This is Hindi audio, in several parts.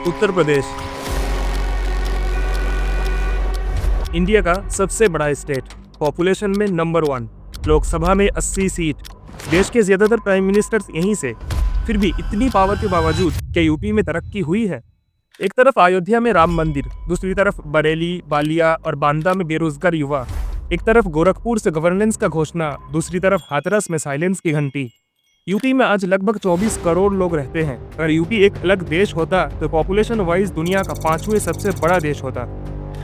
उत्तर प्रदेश इंडिया का सबसे बड़ा स्टेट, पॉपुलेशन में नंबर 1, लोकसभा में 80 सीट, देश के ज्यादातर प्राइम मिनिस्टर्स यहीं से। फिर भी इतनी पावर के बावजूद क्या यूपी में तरक्की हुई है? एक तरफ अयोध्या में राम मंदिर, दूसरी तरफ बरेली, बालिया और बांदा में बेरोजगार युवा, एक तरफ गोरखपुर से गवर्नेंस का घोषणा, दूसरी तरफ हाथरस में साइलेंस की घंटी। यूपी में आज लगभग 24 करोड़ लोग रहते हैं। अगर यूपी एक अलग देश होता तो पॉपुलेशन वाइज दुनिया का 5वें सबसे बड़ा देश होता।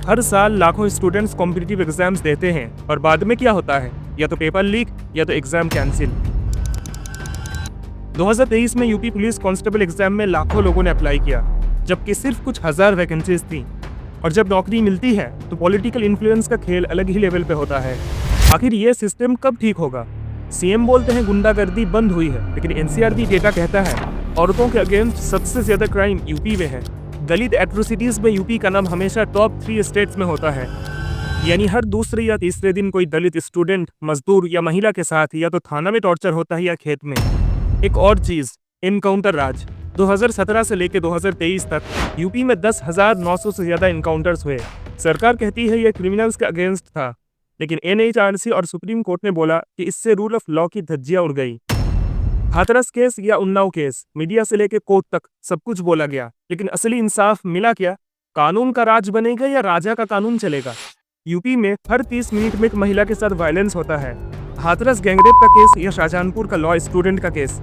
हर साल लाखों स्टूडेंट्स कॉम्पिटिटिव एग्जाम्स देते हैं और बाद में क्या होता है? या तो पेपर लीक या तो एग्जाम कैंसिल। 2023 में यूपी पुलिस कांस्टेबल एग्जाम में लाखों लोगों ने अप्लाई किया, जबकि सिर्फ कुछ हजार वैकेंसीज थी। और जब नौकरी मिलती है तो पॉलिटिकल इन्फ्लुएंस का खेल अलग ही लेवल पे होता है। आखिर ये सिस्टम कब ठीक होगा? सीएम बोलते हैं गुंडागर्दी बंद हुई है, लेकिन एनसीआरबी डेटा कहता है औरतों के अगेंस्ट सबसे ज्यादा क्राइम यूपी में है। दलित एट्रोसिटीज में यूपी का नाम हमेशा टॉप 3 स्टेट्स में होता है। यानी हर दूसरे या तीसरे दिन कोई दलित स्टूडेंट, मजदूर या महिला के साथ या तो थाना में टॉर्चर होता है या खेत में। एक और चीज, एनकाउंटर राज। 2017 से लेकर 2023 तक यूपी में 10,900 से ज्यादा एनकाउंटर्स हुए। सरकार कहती है यह क्रिमिनल्स के अगेंस्ट था, लेकिन एनएचआरसी और सुप्रीम कोर्ट ने बोला कि इससे रूल ऑफ लॉ की धज्जियां उड़ गई। हाथरस केस या उन्नाव केस, मीडिया से लेकर कोर्ट तक सब कुछ बोला गया, लेकिन असली इंसाफ मिला क्या? कानून का राज बनेगा या राजा का कानून चलेगा? यूपी में हर 30 मिनट में एक महिला के साथ वायलेंस होता है। हाथरस गैंगरेप का केस या शाहजहानपुर का लॉ स्टूडेंट का केस।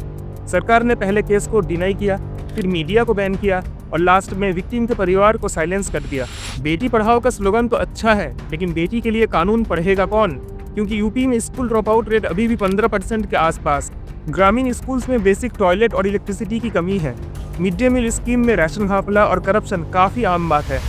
सरकार ने पहले केस को डिनाई किया, फिर मीडिया को बैन किया और लास्ट में विक्टिम के परिवार को साइलेंस कर दिया। बेटी पढ़ाओ का स्लोगन तो अच्छा है, लेकिन बेटी के लिए कानून पढ़ेगा कौन? क्योंकि यूपी में स्कूल ड्रॉप आउट रेट अभी भी 15% के आसपास। ग्रामीण स्कूल्स में बेसिक टॉयलेट और इलेक्ट्रिसिटी की कमी है। मिड डे मील स्कीम में राशन घपला और करप्शन काफी आम बात है।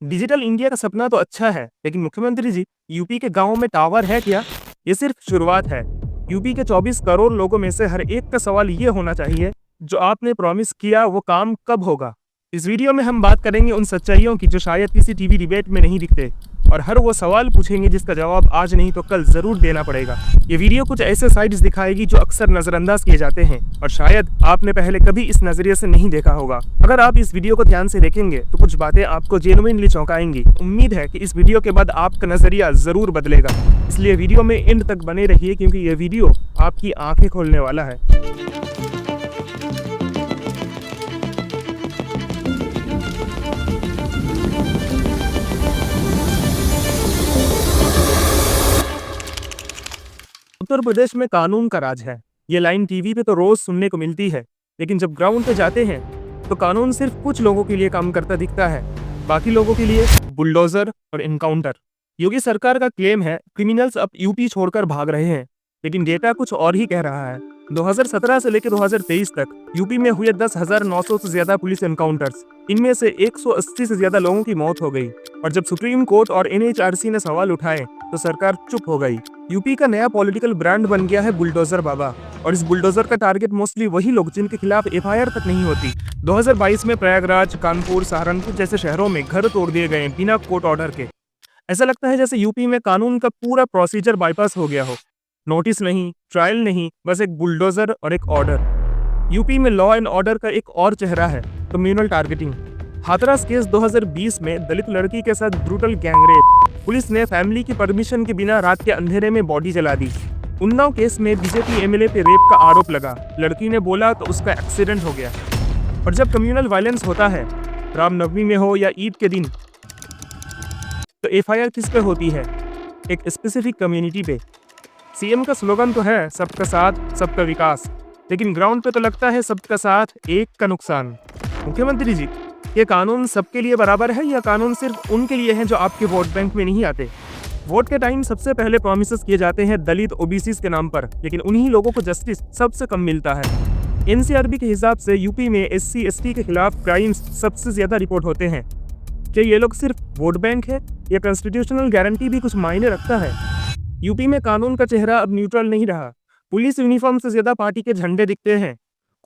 डिजिटल इंडिया का सपना तो अच्छा है, लेकिन मुख्यमंत्री जी, यूपी के गाँव में टावर है क्या? ये सिर्फ शुरुआत है। यूपी के 24 करोड़ लोगों में से हर एक का सवाल ये होना चाहिए, जो आपने प्रॉमिस किया वो काम कब होगा? इस वीडियो में हम बात करेंगे उन सच्चाइयों की जो शायद किसी टीवी डिबेट में नहीं दिखते, और हर वो सवाल पूछेंगे जिसका जवाब आज नहीं तो कल जरूर देना पड़ेगा। ये वीडियो कुछ ऐसे साइड्स दिखाएगी जो अक्सर नजरअंदाज किए जाते हैं और शायद आपने पहले कभी इस नजरिए से नहीं देखा होगा। अगर आप इस वीडियो को ध्यान से देखेंगे तो कुछ बातें आपको जेन्युइनली चौंकाएंगी। उम्मीद है कि इस वीडियो के बाद आपका नजरिया जरूर बदलेगा, इसलिए वीडियो में एंड तक बने रहिए, क्योंकि ये वीडियो आपकी आंखें खोलने वाला है। उत्तर प्रदेश में कानून का राज है। ये लाइन टीवी पे तो रोज सुनने को मिलती है, लेकिन जब ग्राउंड पे जाते हैं तो कानून सिर्फ कुछ लोगों के लिए काम करता दिखता है, बाकी लोगों के लिए बुलडोजर और एनकाउंटर। योगी सरकार का क्लेम है क्रिमिनल्स अब यूपी छोड़कर भाग रहे हैं, लेकिन डेटा कुछ और ही कह रहा है। 2017 से लेकर 2023 तक यूपी में हुए 10,900 से ज्यादा पुलिस एनकाउंटर्स, इनमें से 180 से ज्यादा लोगों की मौत हो गई। और जब सुप्रीम कोर्ट और एनएचआरसी ने सवाल उठाए तो सरकार चुप हो गई। यूपी का नया पॉलिटिकल ब्रांड बन गया है बुलडोजर बाबा, और इस बुलडोजर का टारगेट मोस्टली वही लोग जिनके खिलाफ एफआईआर तक नहीं होती। 2022 में प्रयागराज, कानपुर, सहारनपुर जैसे शहरों में घर तोड़ दिए गए बिना कोर्ट ऑर्डर के। ऐसा लगता है जैसे यूपी में कानून का पूरा प्रोसीजर बाईपास हो गया हो। नोटिस नहीं, ट्रायल नहीं, बस एक बुलडोजर और एक ऑर्डर। यूपी में लॉ एंड ऑर्डर का एक और चेहरा है, कम्युनल टारगेटिंग। हाथरस केस 2020 में दलित लड़की के साथ ब्रूटल गैंगरेप, पुलिस ने फैमिली की परमिशन के बिना रात के अंधेरे में बॉडी जला दी। उन्नाव केस में बीजेपी एमएलए पे रेप का आरोप लगा, लड़की ने बोला तो उसका एक्सीडेंट हो गया। और जब कम्युनल वायलेंस होता है, रामनवमी में हो या ईद के दिन, तो एफआईआर किस पे होती है? एक स्पेसिफिक कम्युनिटी पे। सीएम का स्लोगन तो है सबका साथ सबका विकास, लेकिन ग्राउंड पे तो लगता है सबका साथ एक का नुकसान। मुख्यमंत्री जी, ये कानून सबके लिए बराबर है या कानून सिर्फ उनके लिए है जो आपके वोट बैंक में नहीं आते? वोट के टाइम सबसे पहले प्रॉमिसेस किए जाते हैं दलित ओबीसीज के नाम पर, लेकिन उन्हीं लोगों को जस्टिस सबसे कम मिलता है। एनसीआरबी के हिसाब से यूपी में एससी एसटी के खिलाफ क्राइम्स सबसे ज्यादा रिपोर्ट होते हैं। क्या ये लोग सिर्फ वोट बैंक है या कॉन्स्टिट्यूशनल गारंटी भी कुछ मायने रखता है? यूपी में कानून का चेहरा अब न्यूट्रल नहीं रहा। पुलिस यूनिफॉर्म से ज्यादा पार्टी के झंडे दिखते हैं।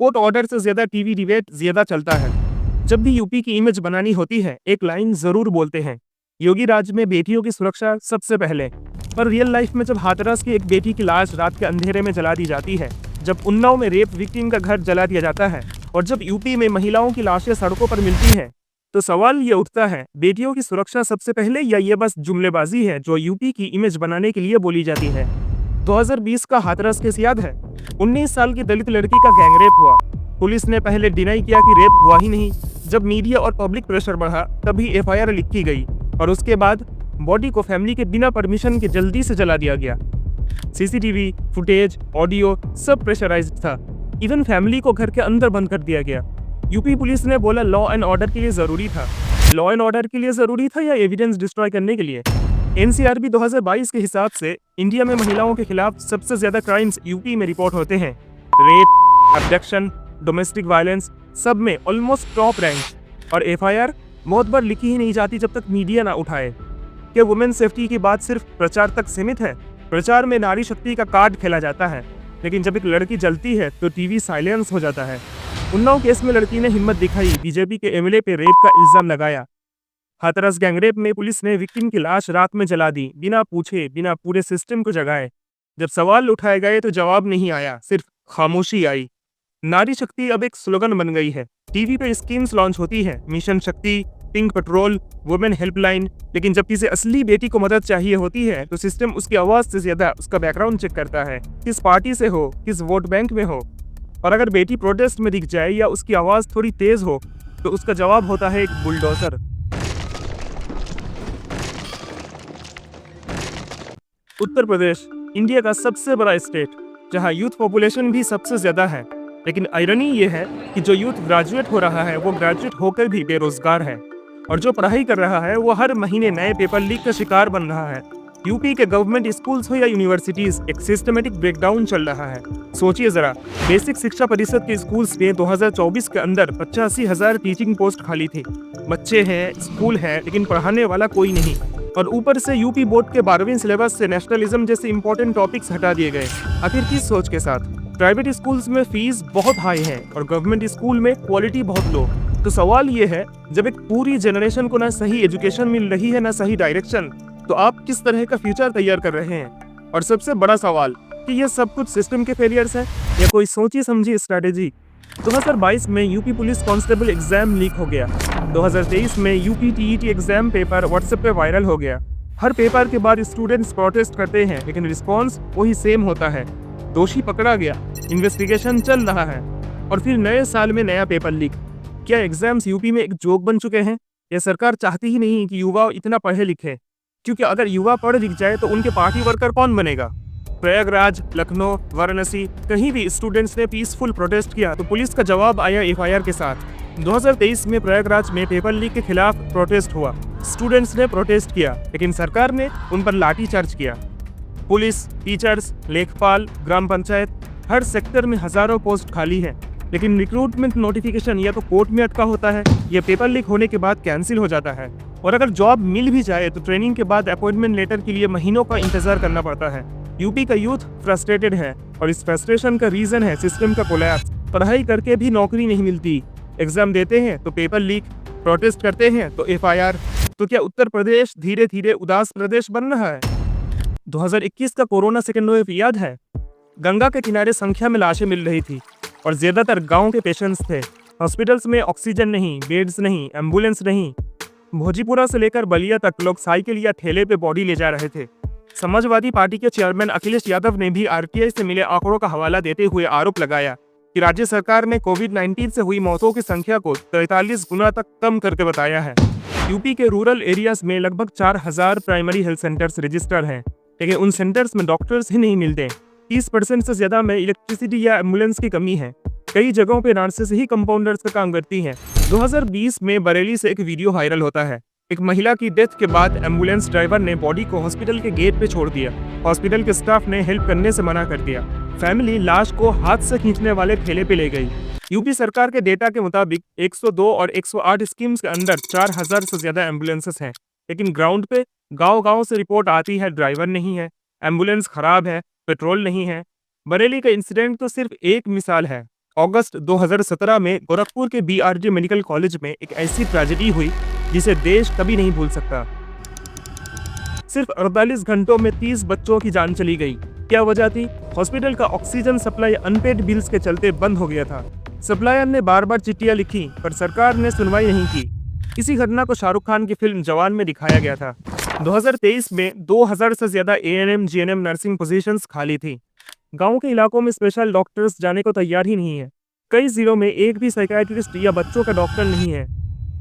कोर्ट ऑर्डर से ज्यादा टीवी डिबेट ज्यादा चलता है। जब भी यूपी की इमेज बनानी होती है, एक लाइन जरूर बोलते हैं, योगी राज में बेटियों की सुरक्षा सबसे पहले। पर रियल लाइफ में जब हाथरस की एक बेटी की लाश रात के अंधेरे में जला दी जाती है, जब उन्नाव में रेप विक्टिम का घर जला दिया जाता है, और जब यूपी में महिलाओं की लाशें सड़कों पर मिलती हैं, तो सवाल ये उठता है, बेटियों की सुरक्षा सबसे पहले या ये बस जुमलेबाजी है जो यूपी की इमेज बनाने के लिए बोली जाती है। 2020 का हाथरस केस याद है? 19 साल की दलित लड़की का गैंगरेप हुआ। पुलिस ने पहले डिनाई किया कि रेप हुआ ही नहीं। जब मीडिया और पब्लिक प्रेशर बढ़ा तभी एफआईआर लिखी गई और उसके बाद बॉडी को फैमिली के बिना परमिशन के जल्दी से जला दिया गया। सीसीटीवी फुटेज, ऑडियो सब प्रेशराइज्ड था। इवन फैमिली को घर के अंदर बंद कर दिया गया। यूपी पुलिस ने बोला लॉ एंड ऑर्डर के लिए जरूरी था। लॉ एंड ऑर्डर के लिए जरूरी था या एविडेंस डिस्ट्रॉय करने के लिए? एनसीआरबी 2022 के हिसाब से इंडिया में महिलाओं के खिलाफ सबसे ज्यादा क्राइम्स यूपी में रिपोर्ट होते हैं। रेप, अब्डक्शन, डोमेस्टिक वायलेंस सब में ऑलमोस्ट टॉप रैंक। और एफआईआर बहुत बार लिखी ही नहीं जाती जब तक मीडिया ना उठाए। क्या वुमेन सेफ्टी की बात सिर्फ प्रचार तक सीमित है? प्रचार में नारी शक्ति का कार्ड खेला जाता है, लेकिन जब एक लड़की जलती है तो टीवी साइलेंस हो जाता है। उन्नाव केस में लड़की ने हिम्मत दिखाई, बीजेपी के एमएलए पे रेप का इल्जाम लगाया। हाथरस गैंगरेप में पुलिस ने विक्टिम की लाश रात में जला दी, बिना पूछे, बिना पूरे सिस्टम को जगाए। जब सवाल उठाए गए तो जवाब नहीं आया, सिर्फ खामोशी आई। नारी शक्ति अब एक स्लोगन बन गई है। टीवी पे स्कीम्स लॉन्च होती है, मिशन शक्ति, पिंक पेट्रोल, वुमेन हेल्पलाइन, लेकिन जब किसी असली बेटी को मदद चाहिए होती है तो सिस्टम उसकी आवाज से ज्यादा उसका बैकग्राउंड चेक करता है, किस पार्टी से हो, किस वोट बैंक में हो। और अगर बेटी प्रोटेस्ट में दिख जाए या उसकी आवाज थोड़ी तेज हो तो उसका जवाब होता है एक बुलडोजर। उत्तर प्रदेश इंडिया का सबसे बड़ा स्टेट, जहां यूथ पॉपुलेशन भी सबसे ज्यादा है, लेकिन आयरनी ये है कि जो यूथ ग्रेजुएट हो रहा है वो ग्रेजुएट होकर भी बेरोजगार है, और जो पढ़ाई कर रहा है वो हर महीने नए पेपर लीक का शिकार बन रहा है। यूपी के गवर्नमेंट स्कूल्स हो या यूनिवर्सिटीज, एक सिस्टमेटिक ब्रेकडाउन चल रहा है। सोचिए जरा, बेसिक शिक्षा परिषद के स्कूल्स में 2024 के अंदर 85,000 टीचिंग पोस्ट खाली थी। बच्चे हैं, स्कूल है, लेकिन पढ़ाने वाला कोई नहीं। और ऊपर से यूपी बोर्ड के 12वीं सिलेबस से नेशनलिज्म जैसे इंपॉर्टेंट टॉपिक्स हटा दिए गए। आखिर किस सोच के साथ? प्राइवेट स्कूल्स में फीस बहुत हाई है और गवर्नमेंट स्कूल में क्वालिटी बहुत लो। तो सवाल ये है, जब एक पूरी जनरेशन को ना सही एजुकेशन मिल रही है ना सही डायरेक्शन, तो आप किस तरह का फ्यूचर तैयार कर रहे हैं? और सबसे बड़ा सवाल कि ये सब कुछ सिस्टम के फेलियर्स है या कोई सोची समझी स्ट्रेटेजी? 2022 में UP police constable exam leak हो गया। 2023 में UP TET exam paper WhatsApp पे वायरल हो गया। हर पेपर के बाद स्टूडेंट्स प्रोटेस्ट करते हैं, लेकिन रिस्पॉन्स वही सेम होता है। दोषी पकड़ा गया, इन्वेस्टिगेशन चल रहा है, और फिर नए साल में नया पेपर लीक। क्या एग्जाम्स यूपी में एक जोक बन चुके हैं? यह सरकार चाहती ही नहीं कि युवा इतना पढ़े लिखे, क्योंकि अगर युवा पढ़ लिख जाए तो उनके पार्टी वर्कर कौन बनेगा? प्रयागराज, लखनऊ, वाराणसी, कहीं भी स्टूडेंट्स ने पीसफुल प्रोटेस्ट किया तो पुलिस का जवाब आया एफआईआर के साथ। 2023 में प्रयागराज में पेपर लीक के खिलाफ प्रोटेस्ट हुआ। स्टूडेंट्स ने प्रोटेस्ट किया, लेकिन सरकार ने उन पर लाठीचार्ज किया। पुलिस, टीचर्स, लेखपाल, ग्राम पंचायत, हर सेक्टर में हजारों पोस्ट खाली है, लेकिन रिक्रूटमेंट नोटिफिकेशन या तो कोर्ट में अटका होता है या पेपर लीक होने के बाद कैंसिल हो जाता है। और अगर जॉब मिल भी जाए तो ट्रेनिंग के बाद अपॉइंटमेंट लेटर के लिए महीनों का इंतजार करना पड़ता है। यूपी का यूथ फ्रस्ट्रेटेड है और इस फ्रस्ट्रेशन का रीजन है सिस्टम का कोलैप्स। पढ़ाई करके भी नौकरी नहीं मिलती, एग्जाम देते हैं तो पेपर लीक, प्रोटेस्ट करते हैं तो एफआईआर। तो क्या उत्तर प्रदेश धीरे धीरे उदास प्रदेश बन रहा है? 2021 का कोरोना सेकेंड वेव याद है? गंगा के किनारे संख्या में लाशें मिल रही थी और ज्यादातर गांव के पेशेंट्स थे। हॉस्पिटल्स में ऑक्सीजन नहीं, बेड्स नहीं, एम्बुलेंस नहीं। भोजीपुरा से लेकर बलिया तक लोग साइकिल या ठेले पे बॉडी ले जा रहे थे। समाजवादी पार्टी के चेयरमैन अखिलेश यादव ने भी आरटीआई से मिले आंकड़ों का हवाला देते हुए आरोप लगाया कि राज्य सरकार ने कोविड-19 से हुई मौतों की संख्या को 43 गुना तक कम करके बताया है। यूपी के रूरल एरियाज में लगभग 4000 प्राइमरी हेल्थ सेंटर्स रजिस्टर्ड हैं, लेकिन उन सेंटर्स में डॉक्टर्स ही नहीं मिलते। 30% से ज्यादा में इलेक्ट्रिसिटी या एम्बुलेंस की कमी है। कई जगहों पे नर्सेस ही कंपाउंडर्स का काम करती हैं। 2020 में बरेली से एक वीडियो वायरल होता है। एक महिला की डेथ के बाद एम्बुलेंस ड्राइवर ने बॉडी को हॉस्पिटल के गेट पे छोड़ दिया। हॉस्पिटल के स्टाफ ने हेल्प करने से मना कर दिया। फैमिली लाश को हाथ से खींचने वाले ठेले पे ले गई। यूपी सरकार के डेटा के मुताबिक 102 और 108 स्कीम्स के अंदर 4000 से ज्यादा एम्बुलेंसेस हैं, लेकिन ग्राउंड पे गांव-गांव से रिपोर्ट आती है ड्राइवर नहीं है, एम्बुलेंस खराब है, पेट्रोल नहीं है। बरेली का इंसिडेंट तो सिर्फ एक मिसाल है। अगस्त 2017 में गोरखपुर के बीआरजे मेडिकल कॉलेज में एक ऐसी ट्रेजेडी हुई जिसे देश कभी नहीं भूल सकता। सिर्फ 48 घंटों में 30 बच्चों की जान चली गई। क्या वजह थी? हॉस्पिटल का ऑक्सीजन सप्लाई अनपेड बिल्स के चलते बंद हो गया था। सप्लायर ने बार बार चिट्ठियां लिखी पर सरकार ने सुनवाई नहीं की। इसी घटना को शाहरुख खान की फिल्म जवान में दिखाया गया था। 2023 में 2000 से ज्यादा एएनएम जीएनएम नर्सिंग पोजीशंस खाली थी। गांव के इलाकों में स्पेशल डॉक्टर्स जाने को तैयार ही नहीं है। कई जिलों में एक भी साइकियाट्रिस्ट या बच्चों का डॉक्टर नहीं है,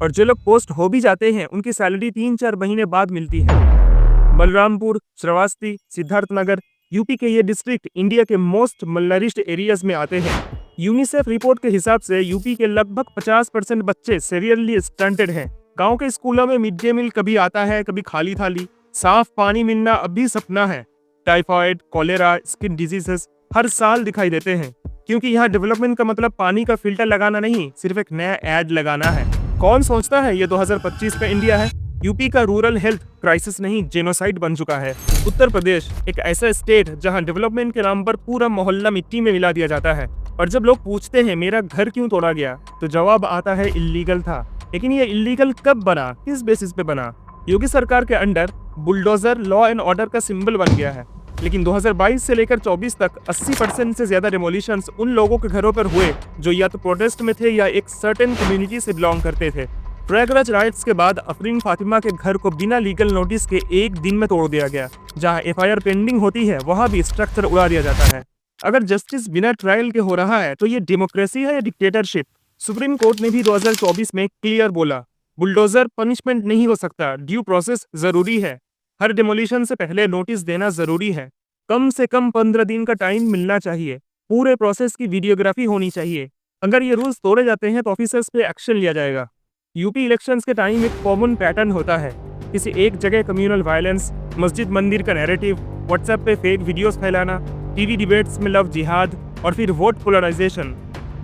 और जो लोग पोस्ट हो भी जाते हैं उनकी सैलरी 3-4 महीने बाद मिलती है। बलरामपुर, श्रावस्ती, सिद्धार्थनगर, यूपी के ये डिस्ट्रिक्ट इंडिया के मोस्ट मलनरिश्ड एरियाज में आते हैं। यूनिसेफ रिपोर्ट के हिसाब से यूपी के लगभग 50% बच्चे सीवियरली स्टंटेड हैं। गांव के स्कूलों में मिड डे मील कभी आता है, कभी खाली थाली। साफ पानी मिलना अब भी सपना है। टाइफाइड, कॉलेरा, स्किन डिजीजेस हर साल दिखाई देते हैं, क्योंकि यहाँ डेवलपमेंट का मतलब पानी का फिल्टर लगाना नहीं, सिर्फ एक नया एड लगाना है। कौन सोचता है ये 2025 का इंडिया है? यूपी का रूरल हेल्थ क्राइसिस नहीं, जेनोसाइड बन चुका है। उत्तर प्रदेश एक ऐसा स्टेट जहां डेवलपमेंट के नाम पर पूरा मोहल्ला मिट्टी में मिला दिया जाता है, और जब लोग पूछते हैं मेरा घर क्यों तोड़ा गया, तो जवाब आता है इल्लीगल था। लेकिन ये इल्लीगल कब बना, किस बेसिस पे बना? योगी सरकार के under bulldozer law and order का सिंबल बन गया है। लेकिन 2022 से लेकर 24 तक 80% से ज्यादा डेमोलिशंस उन लोगों के घरों पर हुए जो या तो प्रोटेस्ट में थे या एक सर्टेन कम्युनिटी से बिलोंग करते थे। प्रयागराज राइट्स के बाद अफरीन फातिमा के घर को बिना लीगल नोटिस के एक दिन में तोड़ दिया गया। जहां एफआईआर पेंडिंग होती है वहां भी स्ट्रक्चर उड़ा दिया जाता है। अगर जस्टिस बिना ट्रायल के हो रहा है तो ये डेमोक्रेसी है या डिक्टेटरशिप? सुप्रीम कोर्ट ने भी 2024 में क्लियर बोला, बुलडोजर पनिशमेंट नहीं हो सकता, ड्यू प्रोसेस जरूरी है। हर डिमोलिशन से पहले नोटिस देना जरूरी है। कम से कम 15 दिन का टाइम मिलना चाहिए। पूरे प्रोसेस की वीडियोग्राफी होनी चाहिए। अगर ये रूल्स तोड़े जाते हैं तो ऑफिसर्स पे एक्शन लिया जाएगा। यूपी इलेक्शंस के टाइम एक कॉमन पैटर्न होता है, किसी एक जगह कम्युनल वायलेंस, मस्जिद मंदिर का नैरेटिव, व्हाट्सएप पे फेक वीडियोस फैलाना, टीवी डिबेट्स में लव जिहाद और फिर वोट पोलराइजेशन।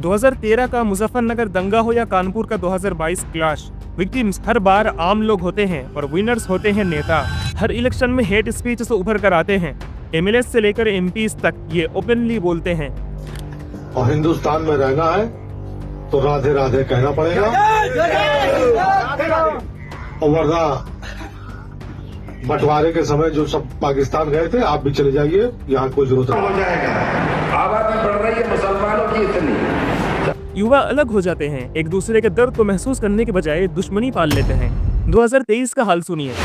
2013 का मुजफ्फरनगर दंगा हो या कानपुर का 2022 क्लैश, विक्टिम्स हर बार आम लोग होते हैं और विनर्स होते हैं नेता। हर इलेक्शन में हेट स्पीच से उभर कर आते हैं। एमएलए से लेकर एमपीज तक ये ओपनली बोलते हैं। और हिंदुस्तान में रहना है तो राधे राधे कहना पड़ेगा, और वरना बंटवारे के समय जो सब पाकिस्तान गए थे, आप भी चले जाइए, यहाँ कोई जरूरत नहीं हो जाएगा। आबादी बढ़ रही है मुसलमानों की इतनी। युवा अलग हो जाते हैं, एक दूसरे के दर्द को महसूस करने के बजाय दुश्मनी पाल लेते हैं। 2023 का हाल सुनिए।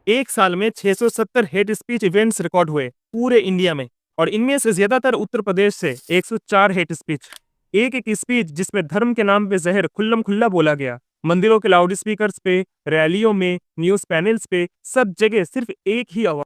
एक साल में 670 हेट स्पीच इवेंट्स रिकॉर्ड हुए पूरे इंडिया में, और इनमें से ज्यादातर उत्तर प्रदेश से। 104 हेट स्पीच, एक स्पीच जिसमें धर्म के नाम पे जहर खुल्लम खुल्ला बोला गया। मंदिरों के लाउड स्पीकर्स पे, रैलियों में, न्यूज पैनल्स पे, सब जगह सिर्फ एक ही आवाज,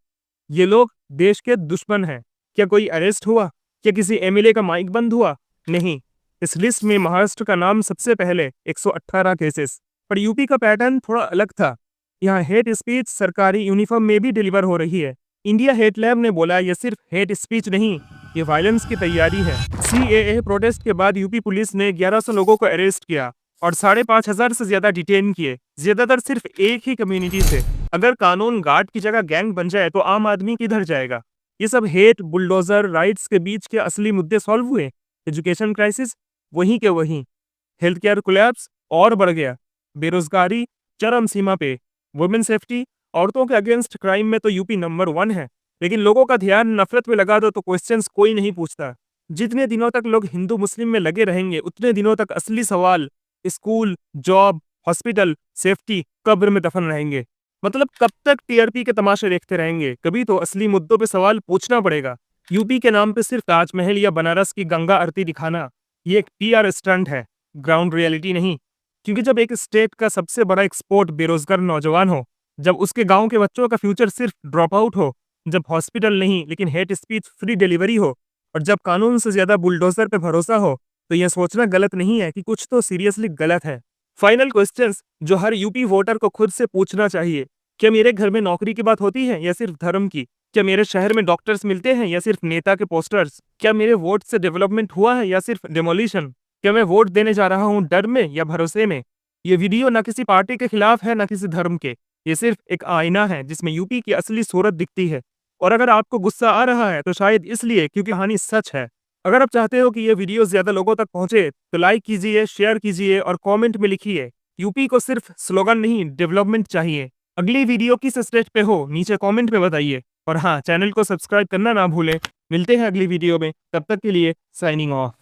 ये लोग देश के दुश्मन हैं। क्या कोई अरेस्ट हुआ? क्या किसी एमएलए का माइक बंद हुआ? नहीं। इस लिस्ट में महाराष्ट्र का नाम सबसे पहले, 118 केसेस। पर यूपी का पैटर्न थोड़ा अलग था। यहाँ हेट स्पीच सरकारी यूनिफॉर्म में भी डिलीवर हो रही है। इंडिया हेट लैब ने बोला ये सिर्फ हेट स्पीच नहीं, ये वायलेंस की तैयारी है। सीएए प्रोटेस्ट के बाद यूपी पुलिस ने 1100 लोगों को अरेस्ट किया और 5,500 से ज्यादा डिटेन किए, ज्यादातर सिर्फ एक ही कम्युनिटी से। अगर कानून गार्ड की जगह गैंग बन जाए तो आम आदमी किधर जाएगा? ये सब हेट, बुलडोजर, राइट्स के बीच के असली मुद्दे सॉल्व हुए? एजुकेशन क्राइसिस वहीं के वहीं, हेल्थ केयर कोलैप्स और बढ़ गया, बेरोजगारी चरम सीमा पे, वुमेन सेफ्टी, औरतों के अगेंस्ट क्राइम में तो यूपी नंबर 1 है। लेकिन लोगों का ध्यान नफरत पे लगा दो तो क्वेश्चंस कोई नहीं पूछता। जितने दिनों तक लोग हिंदू मुस्लिम में लगे रहेंगे उतने दिनों तक असली सवाल स्कूल, जॉब, हॉस्पिटल, सेफ्टी कब्र में दफन रहेंगे। मतलब कब तक टीआरपी के तमाशे देखते रहेंगे? कभी तो असली मुद्दों पे सवाल पूछना पड़ेगा। यूपी के नाम पे सिर्फ ताजमहल या बनारस की गंगा आरती दिखाना ये एक पीआर स्टंट है, ग्राउंड रियलिटी नहीं। क्योंकि जब एक स्टेट का सबसे बड़ा एक्सपोर्ट बेरोजगार नौजवान हो, जब उसके गांव के बच्चों का फ्यूचर सिर्फ ड्रॉप आउट हो, जब हॉस्पिटल नहीं लेकिन हेट स्पीच फ्री डिलीवरी हो, और जब कानून से ज्यादा बुलडोजर पे भरोसा हो, तो यह सोचना गलत नहीं है कि कुछ तो सीरियसली गलत है। फाइनल क्वेश्चंस जो हर यूपी वोटर को खुद से पूछना चाहिए, क्या मेरे घर में नौकरी की बात होती है या सिर्फ धर्म की? क्या मेरे शहर में डॉक्टर्स मिलते हैं या सिर्फ नेता के पोस्टर्स? क्या मेरे वोट से डेवलपमेंट हुआ है या सिर्फ डेमोलिशन? क्या मैं वोट देने जा रहा हूँ डर में या भरोसे में? ये वीडियो न किसी पार्टी के खिलाफ है न किसी धर्म के, ये सिर्फ एक आईना है जिसमें यूपी की असली सूरत दिखती है। और अगर आपको गुस्सा आ रहा है तो शायद इसलिए क्योंकि कहानी सच है। अगर आप चाहते हो कि ये वीडियो ज्यादा लोगों तक पहुंचे तो लाइक कीजिए, शेयर कीजिए और कमेंट में लिखिए यूपी को सिर्फ स्लोगन नहीं डेवलपमेंट चाहिए। अगली वीडियो किस स्टेट पे हो नीचे कमेंट में बताइए, और हाँ, चैनल को सब्सक्राइब करना ना भूलें। मिलते हैं अगली वीडियो में, तब तक के लिए साइनिंग ऑफ।